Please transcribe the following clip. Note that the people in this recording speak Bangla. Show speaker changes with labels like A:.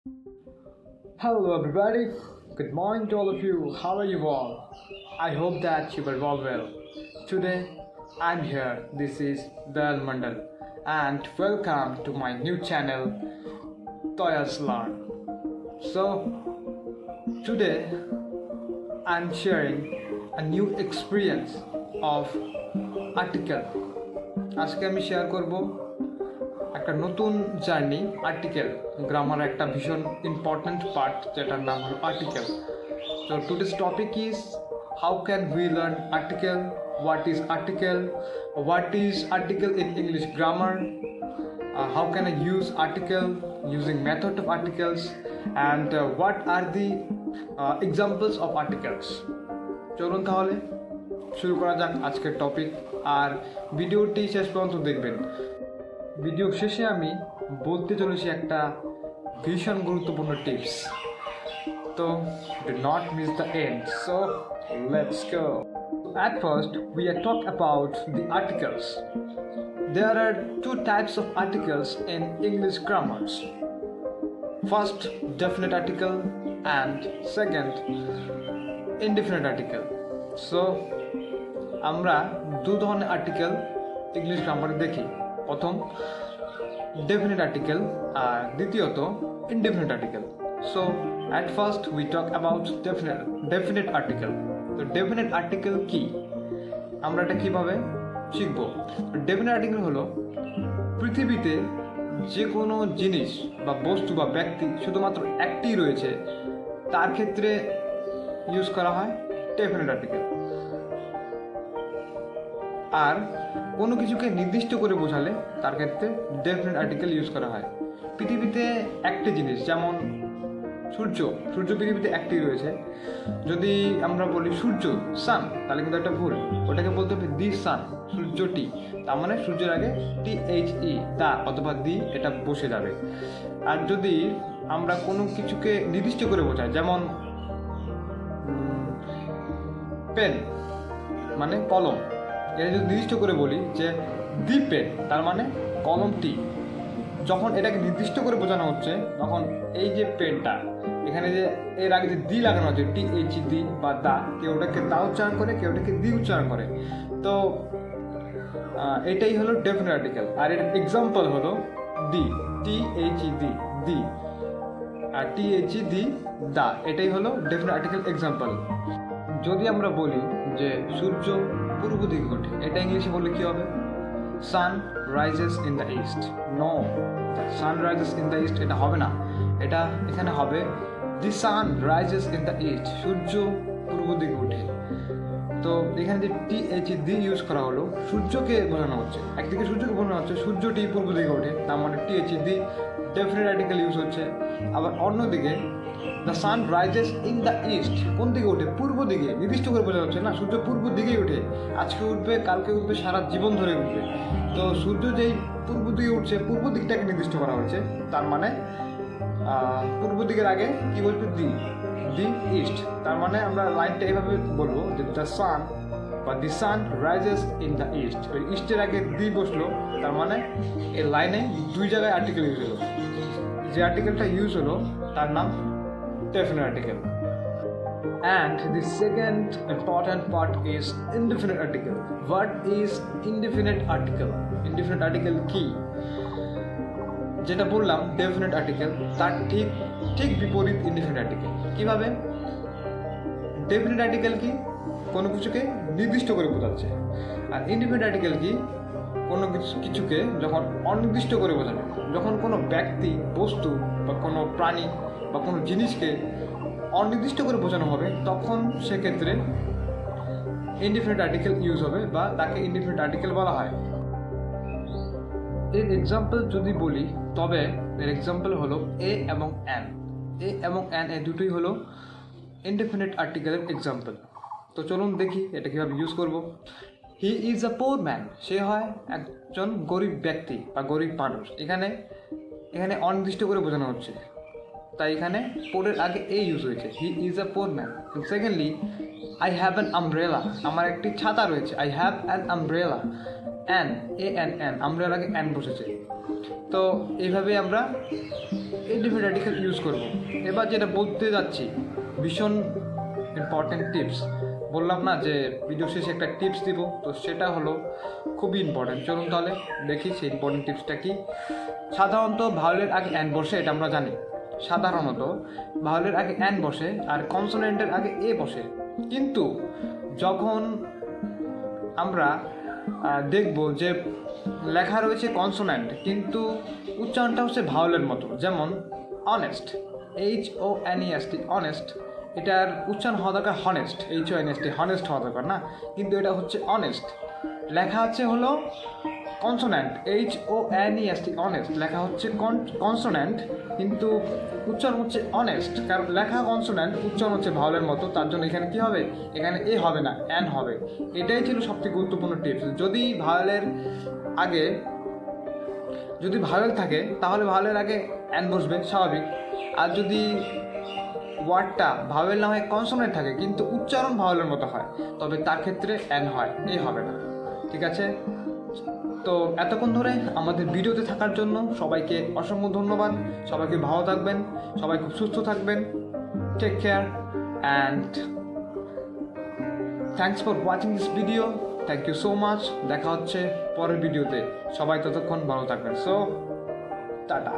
A: Hello, everybody. Good morning to all of you. How are you all? I hope that you are all well. Today, I'm here. This is Dal Mandal, and welcome to my new channel, Toya's Learn. So, today, I'm sharing a new experience of article. আজকে আমি শেয়ার করব একটা নতুন জার্নি আর্টিকেল গ্রামার একটা ভীষণ ইম্পর্ট্যান্ট পার্ট যেটার নাম হলো আর্টিকেল তো today's topic is how can we learn article what is article in English grammar how can I use article using method of articles and what are the examples of articles চলুন তাহলে শুরু করা যাক আজকের টপিক আর ভিডিওটি শেষ পর্যন্ত দেখবেন ভিডিও শেষে আমি বলতে চলেছি একটা ভীষণ গুরুত্বপূর্ণ টিপস তো do not miss the end so let's go at first we are talk about the articles there are two types of articles in English grammars first definite article and second indefinite article so আমরা দু ধরনের আর্টিকেল ইংলিশ গ্রামারে দেখি প্রথম ডেফিনিট আর্টিকেল আর দ্বিতীয়ত indefinite article so at first we talk about definite article তো ডেফিনিট আর্টিকেল কি আমরা এটা কীভাবে শিখব ডেফিনিট আর্টিকেল হলো পৃথিবীতে যে কোনো জিনিস বা বস্তু বা ব্যক্তি শুধুমাত্র একটি রয়েছে তার ক্ষেত্রে ইউজ করা হয় ডেফিনিট আর্টিকেল আর কোনো কিছুকে নির্দিষ্ট করে বোঝালে তার ক্ষেত্রে ডেফিনিট আর্টিকেল ইউজ করা হয় পৃথিবীতে একটি জিনিস যেমন সূর্য পৃথিবীতে একটি রয়েছে যদি আমরা বলি সূর্য সান তাহলে কিন্তু একটা ভুল ওটাকে বলতে হবে দি সান সূর্যটি তার মানে সূর্যের আগে THE দা অথবা দি এটা বসে যাবে আর যদি আমরা কোনো কিছুকে নির্দিষ্ট করে বোঝাই যেমন পেন মানে কলম এটা যদি নির্দিষ্ট করে বলি যে দি পেন তার মানে কলমটি যখন এটাকে নির্দিষ্ট করে বোঝানো হচ্ছে তখন এই যে পেনটা এখানে যে এর আগে যে দি লাগানো হচ্ছে THD বা দা কেউ ওটাকে দা উচ্চারণ করে কেউ ওটাকে দি উচ্চারণ করে তো এটাই হলো ডেফিনিট আর্টিকেল আর এর এক্সাম্পল হলো দি THD দি আর THD দা এটাই হলো ডেফিনিট আর্টিকেল এক্সাম্পল যদি আমরা বলি যে সূর্য পূর্ব দিকে ওঠে এটা ইংলিশে বললে কি হবে sun rises in the east no sun rises in the east এটা হবে না এটা এখানে হবে the sun rises in the east সূর্য পূর্ব দিকে ওঠে তো এখানে যে THD ইউজ করা হলো সূর্যকে বোঝানো হচ্ছে একদিকে সূর্যকে বোঝানো হচ্ছে সূর্যটি পূর্ব দিকে ওঠে তার মানে THD ডেফিনিট আর্টিকেল ইউজ হচ্ছে আবার অন্যদিকে the sun rises in the east কোন দিকে ওঠে পূর্ব দিকে নির্দিষ্ট করে বোঝা যাচ্ছে না সূর্য পূর্ব দিকেই ওঠে আজকে উঠবে কালকে উঠবে সারা জীবন ধরে উঠবে তো সূর্য যেই পূর্ব দিকে উঠছে পূর্ব দিকটাকে নির্দিষ্ট করা হয়েছে তার মানে পূর্ব দিকের আগে কি বলবে দি ইস্ট তার মানে আমরা লাইনটা এইভাবে বলবো যে দ্য সান বা the sun rises in the east ওই ইস্টের আগে দি বসলো তার মানে এই লাইনে দুই জায়গায় আর্টিকেল ইউজ হলো যে আর্টিকেলটা ইউজ হলো তার নাম definite article and the second important part is indefinite article what is indefinite article কি যেটা বললাম ডেফিনিট আর্টিকেল তার ঠিক বিপরীত ইনডেফিনিট আর্টিকেল কিভাবে ডেফিনিট আর্টিকেল কি কোনো কিছুকে নির্দিষ্ট করে বোঝাচ্ছে আর ইনডেফিনিট আর্টিকেল কি কোনো কিছুকে যখন অনির্দিষ্ট করে বোঝানো যখন কোনো ব্যক্তি বস্তু বা কোনো প্রাণী বা কোনো জিনিসকে অনির্দিষ্ট করে বোঝানো হবে তখন সেক্ষেত্রে ইনডেফিনিট আর্টিকেল ইউজ হবে বা তাকে ইনডেফিনিট আর্টিকেল বলা হয় এর এক্সাম্পল যদি বলি তবে এর এক্সাম্পল হলো এ এবং অ্যান এই দুটোই হলো ইনডেফিনিট আর্টিকেলের এক্সাম্পল তো চলুন দেখি এটা কীভাবে ইউজ করব he is a poor man সে হয় একজন গরিব ব্যক্তি বা গরিব মানুষ এখানে অনির্দিষ্ট করে বোঝানো হচ্ছে তাই এখানে পোরের আগে এ ইউজ হয়েছে he is a poor man secondly I have an umbrella আমার একটি ছাতা রয়েছে I have an umbrella an, ANN, আমরা এর আগে অ্যান বসেছে। তো এইভাবে আমরা ইনডিফিনিট আর্টিকেল ইউজ করব। এবার যেটা বলতে যাচ্ছি, ভীষণ ইম্পর্টেন্ট টিপস। বললাম না যে ভিডিও শেষে একটা টিপস দিব, তো সেটা হলো খুবই ইম্পর্টেন্ট। চলুন তাহলে দেখি সেই ইম্পর্টেন্ট টিপসটা কি। সাধারণত ভাওয়েলের আগে অ্যান বসে, এটা আমরা জানি। সাধারণত ভাওয়েলের আগে অ্যান বসে আর কনসোনেন্টের আগে এ বসে। কিন্তু যখন আমরা দেখব যে লেখা রয়েছে কনসোন্যান্ট কিন্তু উচ্চারণটা হচ্ছে ভাওয়েলের মতো, যেমন অনেস্ট, HONEST, অনেস্ট, এটার উচ্চারণ হওয়া দরকার হনেস্ট, HONEST, হনেস্ট হওয়া দরকার না, কিন্তু এটা হচ্ছে অনেস্ট। লেখা আছে হলো কনসোন্যান্ট, HONEST, অনেস্ট, লেখা হচ্ছে কনসোন্যান্ট কিন্তু উচ্চারণ হচ্ছে অনেস্ট। কারণ লেখা কনসোন্যান্ট, উচ্চারণ হচ্ছে ভাওয়েলের মতো, তার জন্য এখানে কী হবে, এখানে এ হবে না, অ্যান হবে। এটাই ছিল সবথেকে গুরুত্বপূর্ণ টিপস। যদি ভাওয়েলের আগে যদি ভাওয়েল থাকে তাহলে ভাওয়েলের আগে অ্যান বসবে, স্বাভাবিক। আর যদি ওয়ার্ডটা ভাওয়েল না হয় কনসোনেন্ট থাকে কিন্তু উচ্চারণ ভাওয়েলের মতো হয়, তবে তার ক্ষেত্রে অ্যান হয়, এ হবে না। ঠিক আছে? তো এতক্ষণ ধরে আমাদের ভিডিওতে থাকার জন্য সবাইকে অসংখ্য ধন্যবাদ। সবাইকে ভালো থাকবেন, সবাই খুব সুস্থ থাকবেন। Take care and thanks for watching this video. Thank you so much. দেখা হচ্ছে পরের ভিডিওতে। সবাই ততক্ষণ ভালো থাকবেন। So tata.